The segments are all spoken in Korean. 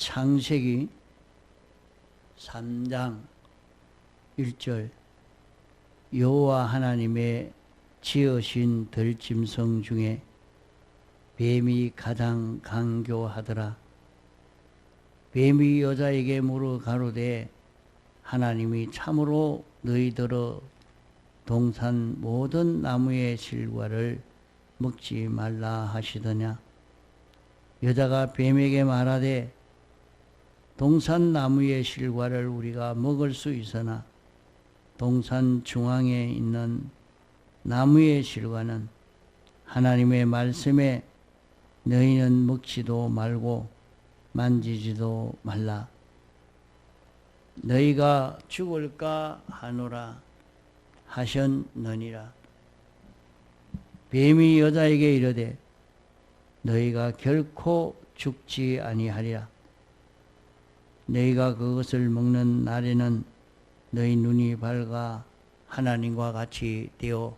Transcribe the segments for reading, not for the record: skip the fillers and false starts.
창세기 3장 1절 여호와 하나님의 지으신 들짐승 중에 뱀이 가장 강교하더라. 뱀이 여자에게 물어 가로되 하나님이 참으로 너희더러 동산 모든 나무의 실과를 먹지 말라 하시더냐. 여자가 뱀에게 말하되 동산 나무의 실과를 우리가 먹을 수 있으나 동산 중앙에 있는 나무의 실과는 하나님의 말씀에 너희는 먹지도 말고 만지지도 말라. 너희가 죽을까 하노라 하셨느니라. 뱀이 여자에게 이르되 너희가 결코 죽지 아니하리라. 너희가 그것을 먹는 날에는 너희 눈이 밝아 하나님과 같이 되어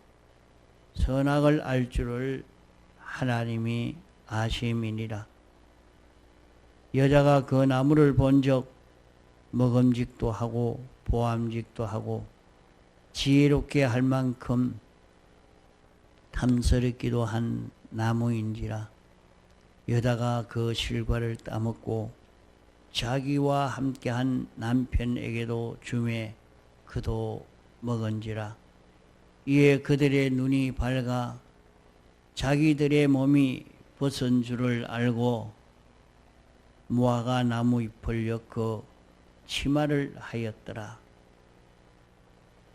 선악을 알 줄을 하나님이 아심이니라. 여자가 그 나무를 본즉 먹음직도 하고 보암직도 하고 지혜롭게 할 만큼 탐스럽기도 한 나무인지라. 여자가 그 실과를 따먹고 자기와 함께한 남편에게도 주매 그도 먹은지라. 이에 그들의 눈이 밝아 자기들의 몸이 벗은 줄을 알고 무화과 나무 잎을 엮어 치마를 하였더라.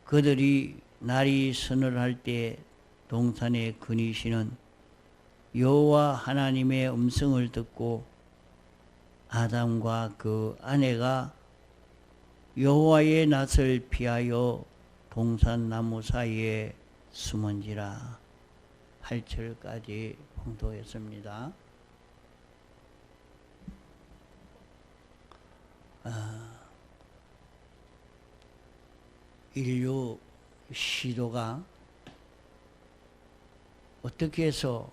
그들이 날이 서늘할 때 동산에 거니시는 여호와 하나님의 음성을 듣고 아담과 그 아내가 여호와의 낯을 피하여 동산 나무 사이에 숨은지라. 8절까지 봉독했습니다. 인류 시도가 어떻게 해서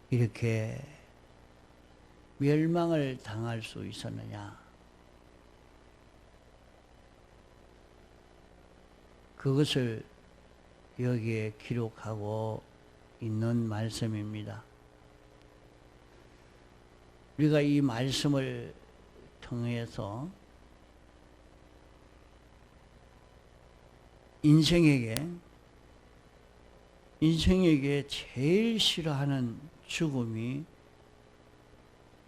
이렇게 멸망을 당할 수 있었느냐. 그것을 여기에 기록하고 있는 말씀입니다. 우리가 이 말씀을 통해서 인생에게 제일 싫어하는 죽음이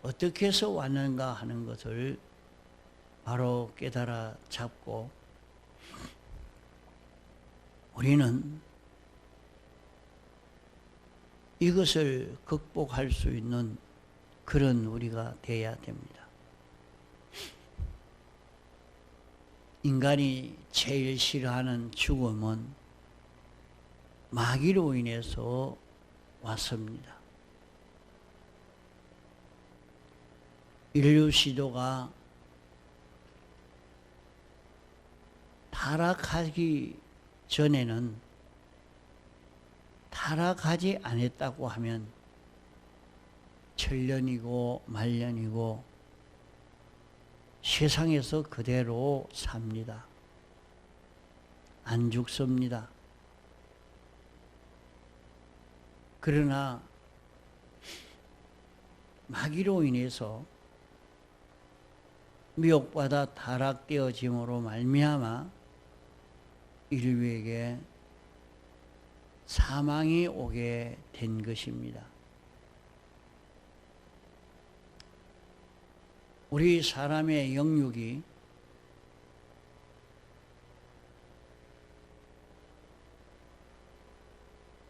어떻게 해서 왔는가 하는 것을 바로 깨달아 잡고 우리는 이것을 극복할 수 있는 그런 우리가 되어야 됩니다. 인간이 제일 싫어하는 죽음은 마귀로 인해서 왔습니다. 인류 시도가 타락하기 전에는 타락하지 않았다고 하면 천년이고 만년이고 세상에서 그대로 삽니다. 안 죽습니다. 그러나 마귀로 인해서 미혹받아 타락되어짐으로 말미암아 인류에게 사망이 오게 된 것입니다. 우리 사람의 영육이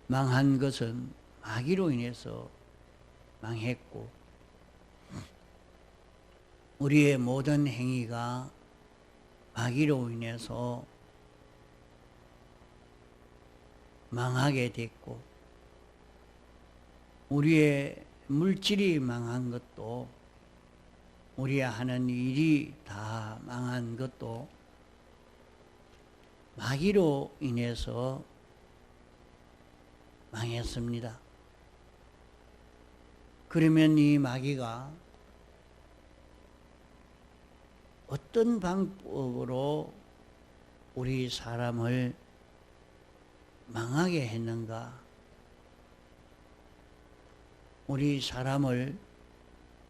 망한 것은 마귀로 인해서 망했고 우리의 모든 행위가 마귀로 인해서 망하게 됐고 우리의 물질이 망한 것도 우리가 하는 일이 다 망한 것도 마귀로 인해서 망했습니다. 그러면 이 마귀가 어떤 방법으로 우리 사람을 망하게 했는가? 우리 사람을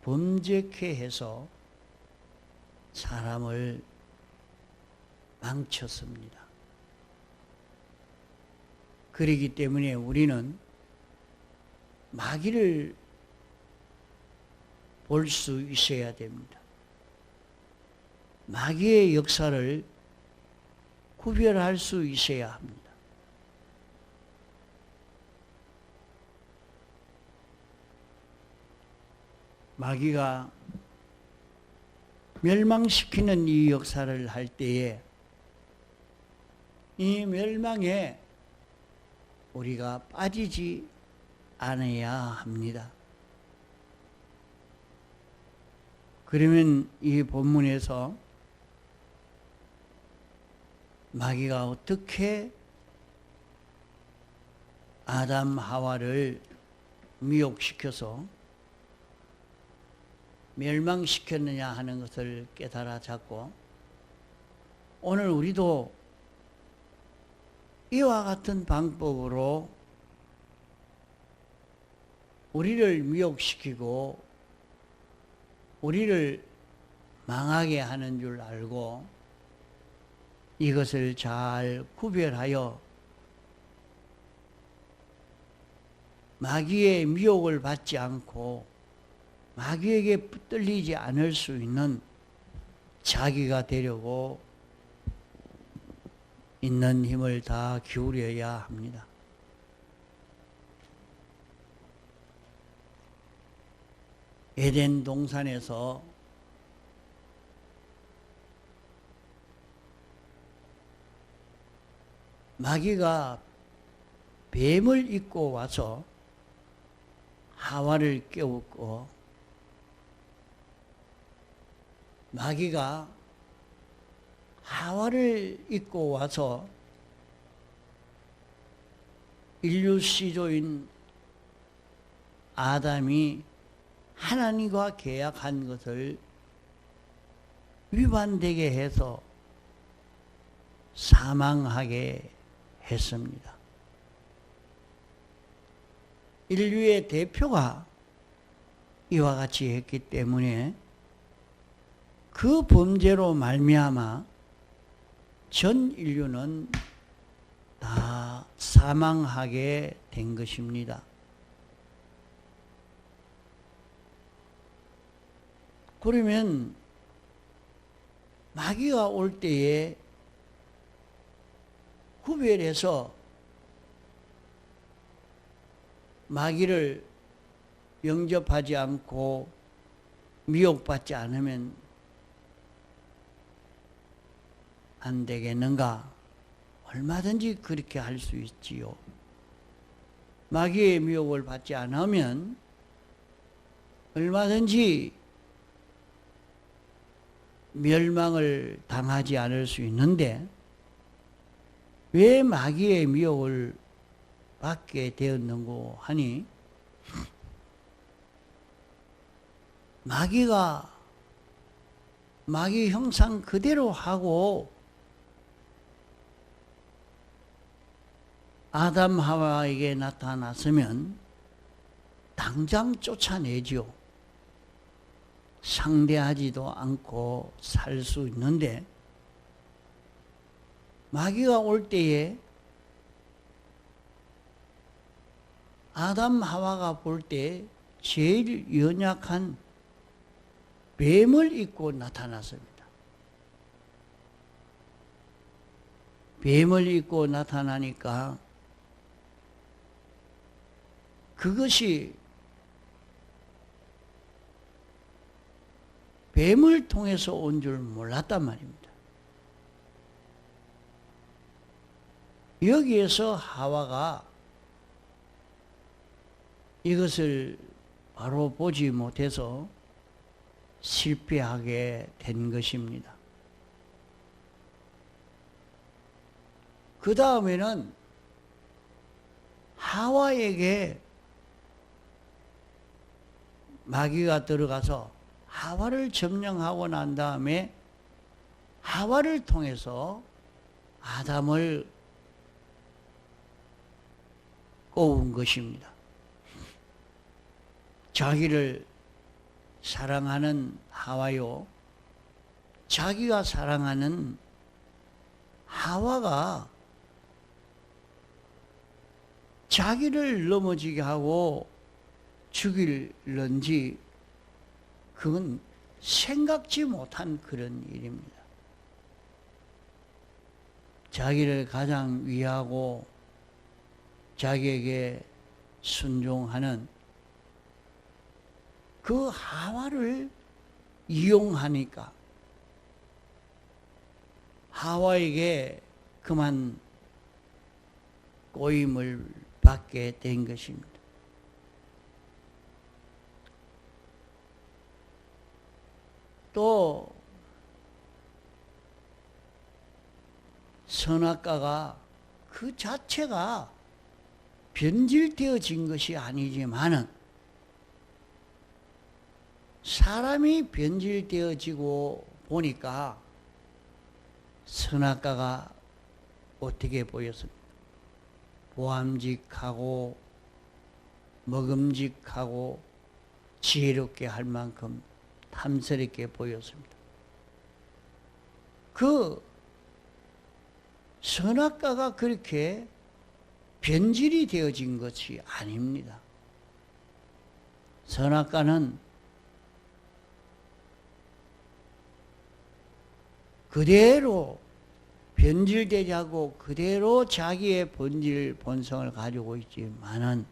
범죄케 해서 사람을 망쳤습니다. 그렇기 때문에 우리는 마귀를 볼 수 있어야 됩니다. 마귀의 역사를 구별할 수 있어야 합니다. 마귀가 멸망시키는 이 역사를 할 때에 이 멸망에 우리가 빠지지 않아야 합니다. 그러면 이 본문에서 마귀가 어떻게 아담 하와를 미혹시켜서 멸망시켰느냐 하는 것을 깨달아 잡고, 오늘 우리도 이와 같은 방법으로 우리를 미혹시키고 우리를 망하게 하는 줄 알고 이것을 잘 구별하여 마귀의 미혹을 받지 않고 마귀에게 붙들리지 않을 수 있는 자기가 되려고 있는 힘을 다 기울여야 합니다. 에덴 동산에서 마귀가 뱀을 입고 와서 하와를 깨웠고, 마귀가 하와를 입고 와서 인류 시조인 아담이 하나님과 계약한 것을 위반되게 해서 사망하게 했습니다. 인류의 대표가 이와 같이 했기 때문에 그 범죄로 말미암아 전 인류는 다 사망하게 된 것입니다. 그러면 마귀가 올 때에 구별해서 마귀를 영접하지 않고 미혹받지 않으면 안 되겠는가? 얼마든지 그렇게 할 수 있지요. 마귀의 미혹을 받지 않으면 얼마든지 멸망을 당하지 않을 수 있는데, 왜 마귀의 미혹을 받게 되었는고 하니, 마귀가 마귀 형상 그대로 하고 아담 하와에게 나타났으면 당장 쫓아내죠. 상대하지도 않고 살 수 있는데, 마귀가 올 때에 아담 하와가 볼 때 제일 연약한 뱀을 입고 나타났습니다. 뱀을 입고 나타나니까 그것이 뱀을 통해서 온 줄 몰랐단 말입니다. 여기에서 하와가 이것을 바로 보지 못해서 실패하게 된 것입니다. 그 다음에는 하와에게 마귀가 들어가서 하와를 점령하고 난 다음에 하와를 통해서 아담을 꼬운 것입니다. 자기를 사랑하는 하와요, 자기가 사랑하는 하와가 자기를 넘어지게 하고 죽일런지 그건 생각지 못한 그런 일입니다. 자기를 가장 위하고 자기에게 순종하는 그 하와를 이용하니까 하와에게 그만 꼬임을 받게 된 것입니다. 또 선악과가 그 자체가 변질되어진 것이 아니지만은 사람이 변질되어지고 보니까 선악과가 어떻게 보였습니까? 보암직하고 먹음직하고 지혜롭게 할 만큼 탐스럽게 보였습니다. 그 선악과가 그렇게 변질이 되어진 것이 아닙니다. 선악과는 그대로 변질되지 않고 그대로 자기의 본성을 가지고 있지만은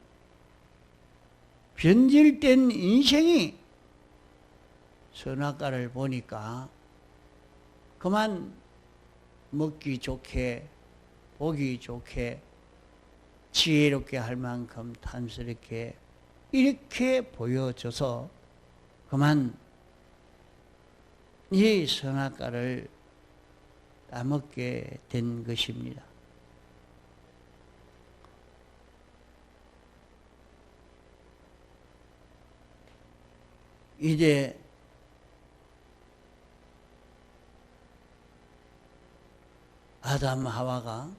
변질된 인생이 선악과를 보니까 그만 먹기 좋게 보기 좋게 지혜롭게 할 만큼 탐스럽게 이렇게 보여져서 그만 이 선악과를 따먹게 된 것입니다. 이제 아담 하와가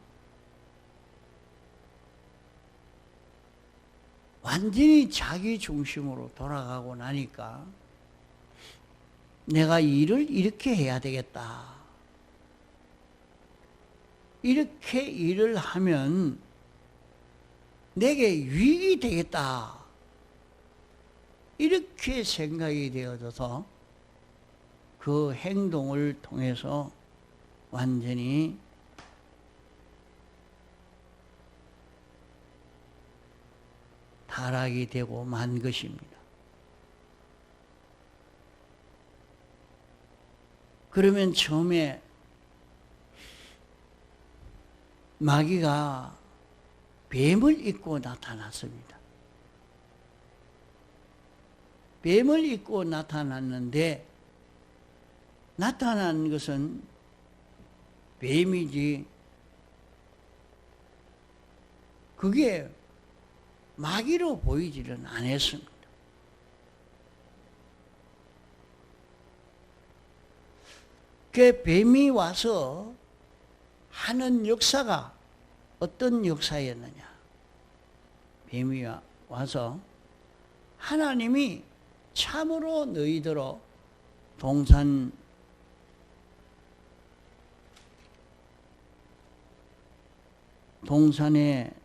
완전히 자기 중심으로 돌아가고 나니까 내가 일을 이렇게 해야 되겠다. 이렇게 일을 하면 내게 유익이 되겠다. 이렇게 생각이 되어져서 그 행동을 통해서 완전히 타락이 되고 만 것입니다. 그러면 처음에 마귀가 뱀을 입고 나타났습니다. 뱀을 입고 나타났는데 나타난 것은 뱀이지 그게 마귀로 보이지는 않았습니다. 그 뱀이 와서 하는 역사가 어떤 역사였느냐? 뱀이 와서 하나님이 참으로 너희들로 동산의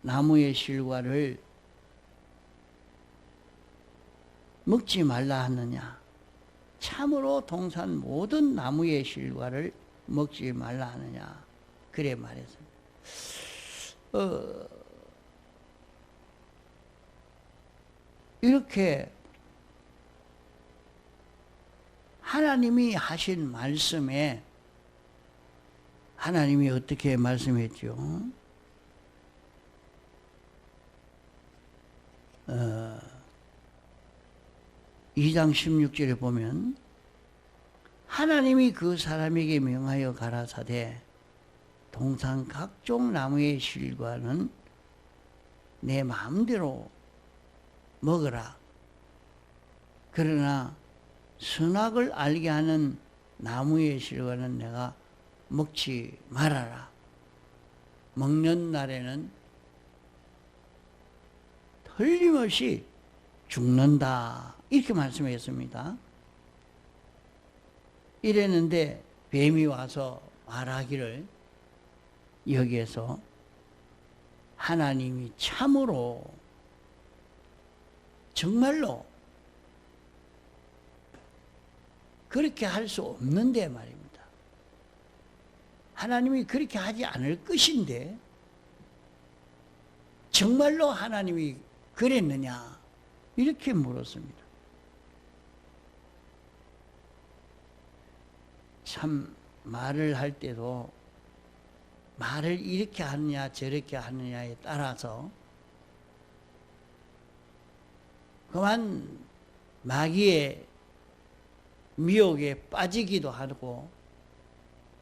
나무의 실과를 먹지 말라 하느냐? 참으로 동산 모든 나무의 실과를 먹지 말라 하느냐? 그래 말했습니다. 이렇게 하나님이 하신 말씀에 하나님이 어떻게 말씀했죠? 2장 16절에 보면 하나님이 그 사람에게 명하여 가라사대 동산 각종 나무의 실과는 내 마음대로 먹어라. 그러나 선악을 알게 하는 나무의 실과는 내가 먹지 말아라. 먹는 날에는 틀림없이 죽는다. 이렇게 말씀했습니다. 이랬는데 뱀이 와서 말하기를 여기에서 하나님이 참으로 정말로 그렇게 할 수 없는데 말입니다. 하나님이 그렇게 하지 않을 것인데 정말로 하나님이 그랬느냐 이렇게 물었습니다. 참 말을 할 때도 말을 이렇게 하느냐 저렇게 하느냐에 따라서 그만 마귀의 미혹에 빠지기도 하고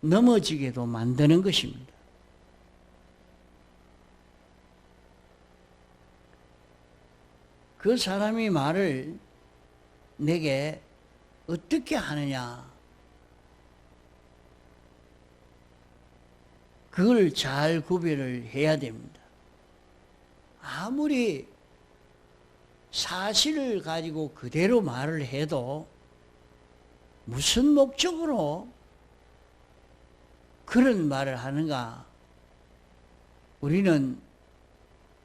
넘어지게도 만드는 것입니다. 그 사람이 말을 내게 어떻게 하느냐 그걸 잘 구별을 해야 됩니다. 아무리 사실을 가지고 그대로 말을 해도 무슨 목적으로 그런 말을 하는가? 우리는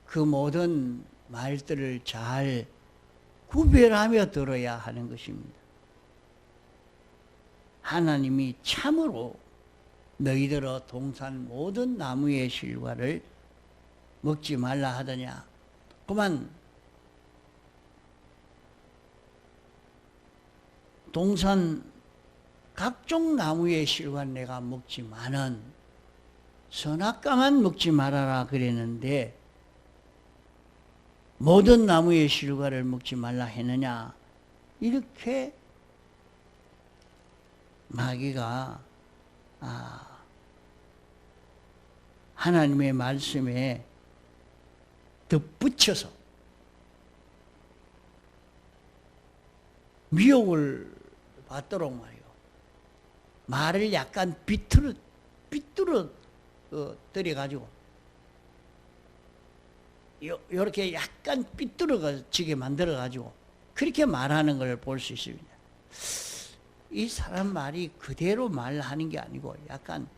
그 모든 말들을 잘 구별하며 들어야 하는 것입니다. 하나님이 참으로 너희들어 동산 모든 나무의 실과를 먹지 말라 하더냐. 그만 동산 각종 나무의 실과 내가 먹지만은 선악과만 먹지 말아라 그랬는데 모든 나무의 실과를 먹지 말라 했느냐. 이렇게 마귀가 하나님의 말씀에 덧붙여서 미혹을 받도록 말이요. 말을 약간 비뚤어 들여가지고 이렇게 약간 삐뚤어지게 만들어가지고 그렇게 말하는 걸 볼 수 있습니다. 이 사람 말이 그대로 말하는 게 아니고 약간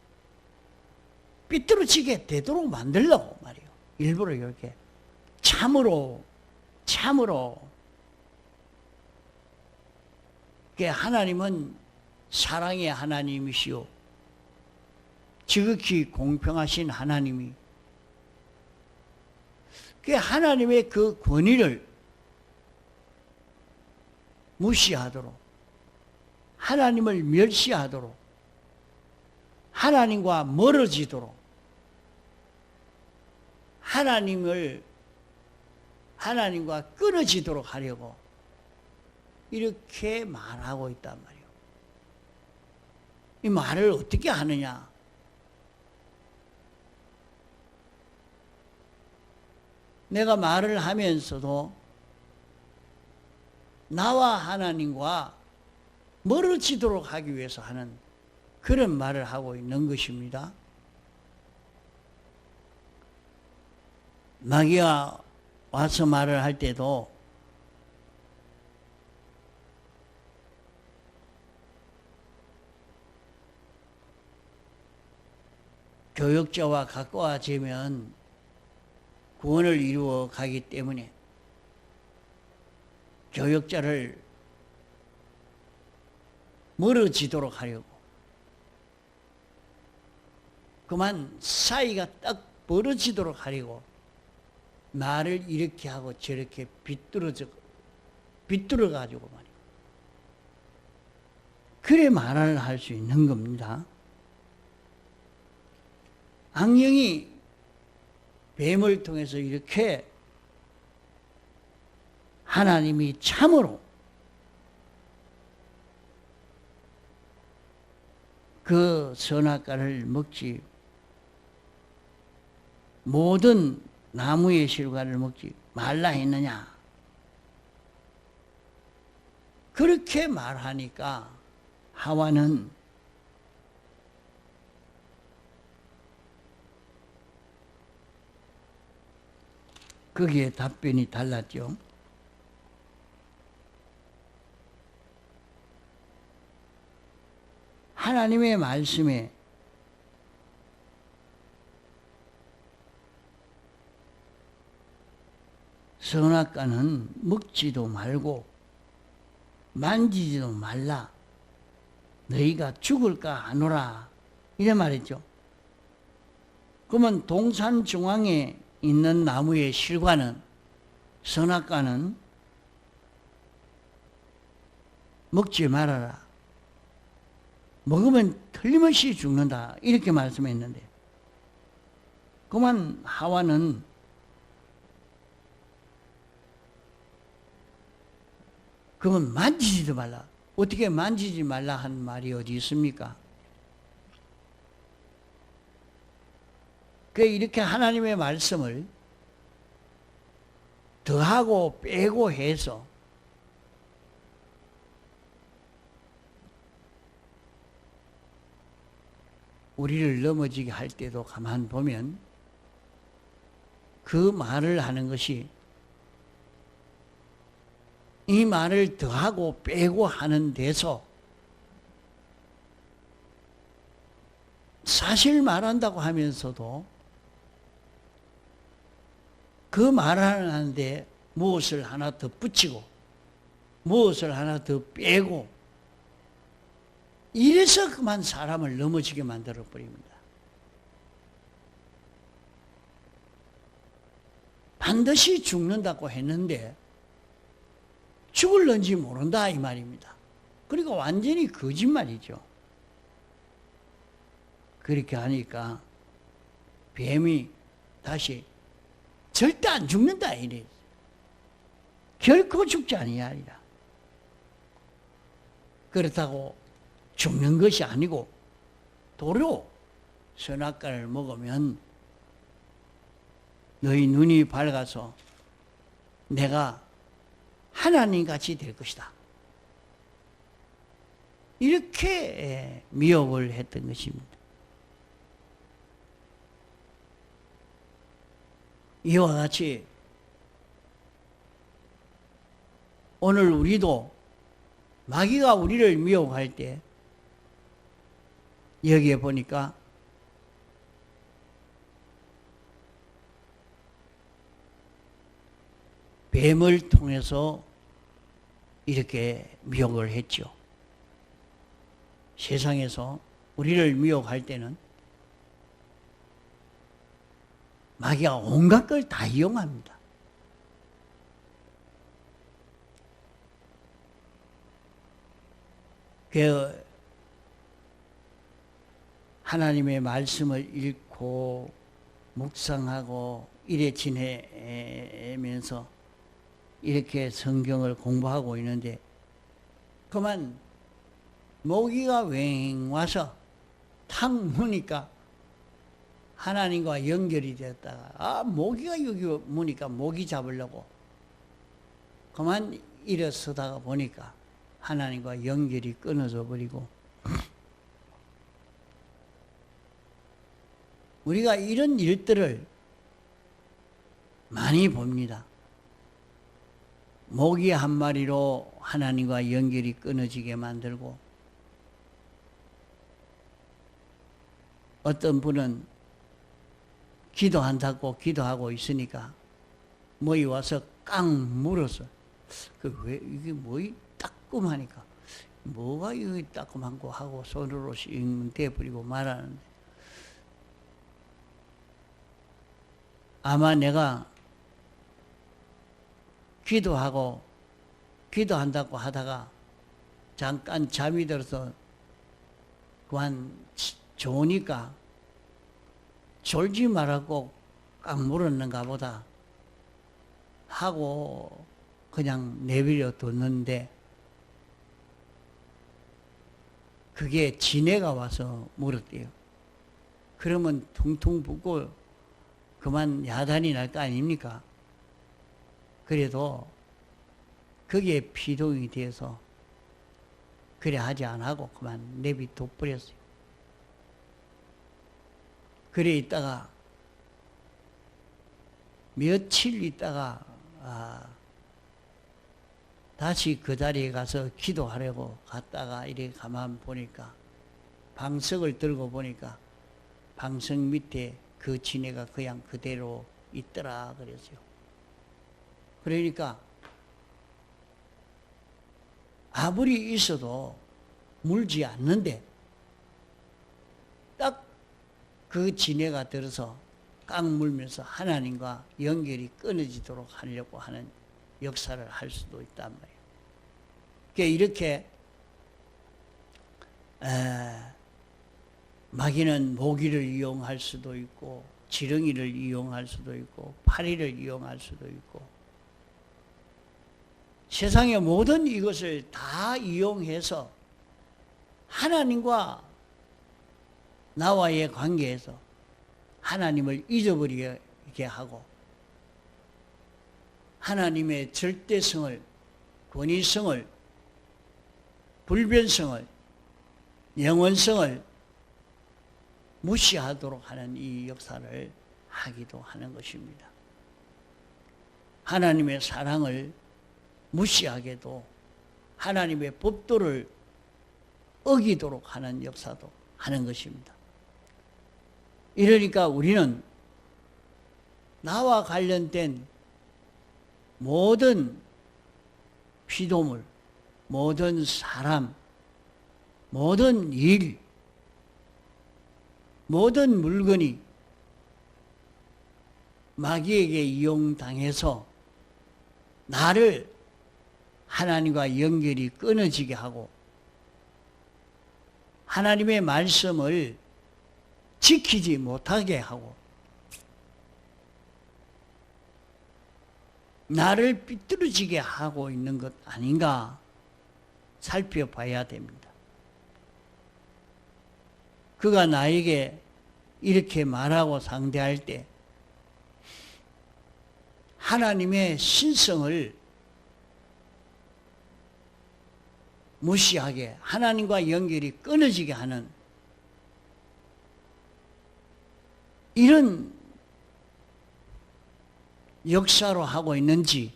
삐뚤어지게 되도록 만들려고 말이에요. 일부러 이렇게 참으로 하나님은 사랑의 하나님이시오. 지극히 공평하신 하나님이 하나님의 그 권위를 무시하도록 하나님을 멸시하도록 하나님과 멀어지도록 하나님과 끊어지도록 하려고 이렇게 말하고 있단 말이에요. 이 말을 어떻게 하느냐? 내가 말을 하면서도 나와 하나님과 멀어지도록 하기 위해서 하는 그런 말을 하고 있는 것입니다. 마귀가 와서 말을 할 때도 교역자와 가까워지면 구원을 이루어 가기 때문에 교역자를 멀어지도록 하려고 그만 사이가 딱 벌어지도록 하려고 말을 이렇게 하고 저렇게 비뚤어가지고 말이에요. 그래 말을 할 수 있는 겁니다. 악령이 뱀을 통해서 이렇게 하나님이 참으로 그 선악과를 먹지 모든 나무의 실과를 먹지 말라 했느냐. 그렇게 말하니까 하와는 거기에 답변이 달랐죠. 하나님의 말씀에 선악과는 먹지도 말고 만지지도 말라. 너희가 죽을까 하노라. 이래 말했죠. 그러면 동산 중앙에 있는 나무의 실과는, 선악과는 먹지 말아라. 먹으면 틀림없이 죽는다. 이렇게 말씀했는데, 그만 하와는 그건 만지지도 말라. 어떻게 만지지 말라 한 말이 어디 있습니까? 그 이렇게 하나님의 말씀을 더하고 빼고 해서 우리를 넘어지게 할 때도 가만 보면 그 말을 하는 것이 이 말을 더하고 빼고 하는 데서 사실 말한다고 하면서도 그 말하는데 무엇을 하나 더 붙이고 무엇을 하나 더 빼고 이래서 그만 사람을 넘어지게 만들어 버립니다. 반드시 죽는다고 했는데 죽을런지 모른다 이 말입니다. 그러니까 완전히 거짓말이죠. 그렇게 하니까 뱀이 다시 절대 안 죽는다 이래. 결코 죽지 아니하리라. 그렇다고 죽는 것이 아니고 도로 선악과를 먹으면 너희 눈이 밝아서 내가 하나님같이 될 것이다. 이렇게 미혹을 했던 것입니다. 이와 같이 오늘 우리도 마귀가 우리를 미혹할 때 여기에 보니까 뱀을 통해서 이렇게 미혹을 했죠. 세상에서 우리를 미혹할 때는 마귀가 온갖 걸 다 이용합니다. 그 하나님의 말씀을 읽고 묵상하고 이래 지내면서 이렇게 성경을 공부하고 있는데 그만 모기가 웽 와서 탁 무니까 하나님과 연결이 되었다가 모기가 여기 무니까 모기 잡으려고 그만 일어서다가 보니까 하나님과 연결이 끊어져 버리고 우리가 이런 일들을 많이 봅니다. 모기 한 마리로 하나님과 연결이 끊어지게 만들고 어떤 분은 기도한다고 기도하고 있으니까 뭐이 와서 깡 물었어. 그 왜 이게 뭐이 따끔하니까 뭐가 이게 따끔한 거 하고 손으로 씩 대버리고 말하는데 아마 내가 기도한다고 하다가 잠깐 잠이 들어서 그만 좋으니까 졸지 말라고 꽉 물었는가 보다 하고 그냥 내버려 뒀는데 그게 지네가 와서 물었대요. 그러면 퉁퉁 붓고 그만 야단이 날 거 아닙니까? 그래도 거기에 피동이 돼서 그래 하지 않고 그만 내비둬 버렸어요. 그래 있다가 며칠 있다가 다시 그 자리에 가서 기도하려고 갔다가 이렇게 가만 보니까 방석을 들고 보니까 방석 밑에 그 진해가 그냥 그대로 있더라 그랬어요. 그러니까 아무리 있어도 물지 않는데 딱 그 진해가 들어서 깡 물면서 하나님과 연결이 끊어지도록 하려고 하는 역사를 할 수도 있단 말이에요. 그러니까 이렇게 마귀는 모기를 이용할 수도 있고 지렁이를 이용할 수도 있고 파리를 이용할 수도 있고 세상의 모든 이것을 다 이용해서 하나님과 나와의 관계에서 하나님을 잊어버리게 하고 하나님의 절대성을, 권위성을, 불변성을, 영원성을 무시하도록 하는 이 역사를 하기도 하는 것입니다. 하나님의 사랑을 무시하게도 하나님의 법도를 어기도록 하는 역사도 하는 것입니다. 이러니까 우리는 나와 관련된 모든 피조물, 모든 사람, 모든 일, 모든 물건이 마귀에게 이용당해서 나를 하나님과 연결이 끊어지게 하고 하나님의 말씀을 지키지 못하게 하고 나를 삐뚤어지게 하고 있는 것 아닌가 살펴봐야 됩니다. 그가 나에게 이렇게 말하고 상대할 때 하나님의 신성을 무시하게 하나님과 연결이 끊어지게 하는 이런 역사로 하고 있는지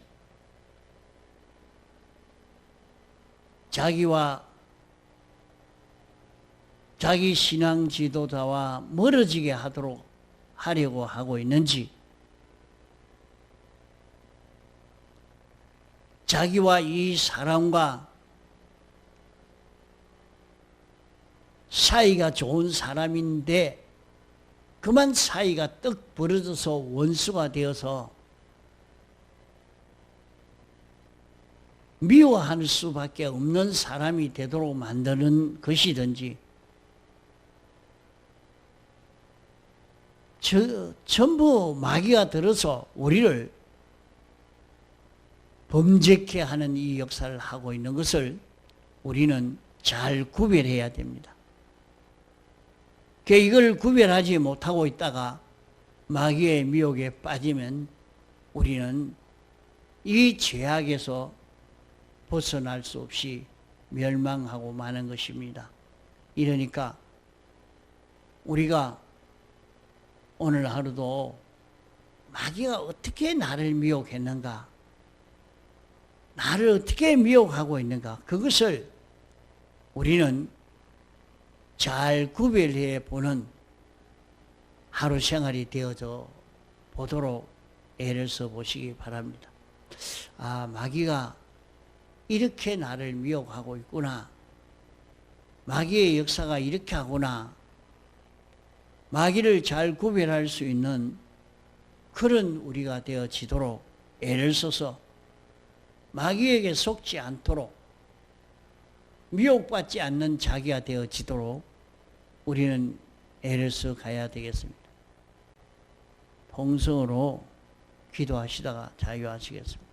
자기와 자기 신앙 지도자와 멀어지게 하려고 하고 있는지 자기와 이 사람과 사이가 좋은 사람인데 그만 사이가 떡 벌어져서 원수가 되어서 미워할 수밖에 없는 사람이 되도록 만드는 것이든지 전부 마귀가 들어서 우리를 범죄케 하는 이 역사를 하고 있는 것을 우리는 잘 구별해야 됩니다. 이걸 구별하지 못하고 있다가 마귀의 미혹에 빠지면 우리는 이 죄악에서 벗어날 수 없이 멸망하고 마는 것입니다. 이러니까 우리가 오늘 하루도 마귀가 어떻게 나를 미혹했는가, 나를 어떻게 미혹하고 있는가, 그것을 우리는 잘 구별해 보는 하루 생활이 되어져 보도록 애를 써 보시기 바랍니다. 마귀가 이렇게 나를 미혹하고 있구나. 마귀의 역사가 이렇게 하구나. 마귀를 잘 구별할 수 있는 그런 우리가 되어지도록 애를 써서 마귀에게 속지 않도록 미혹받지 않는 자기가 되어지도록 우리는 애를 써 가야 되겠습니다. 봉성으로 기도하시다가 자유하시겠습니다.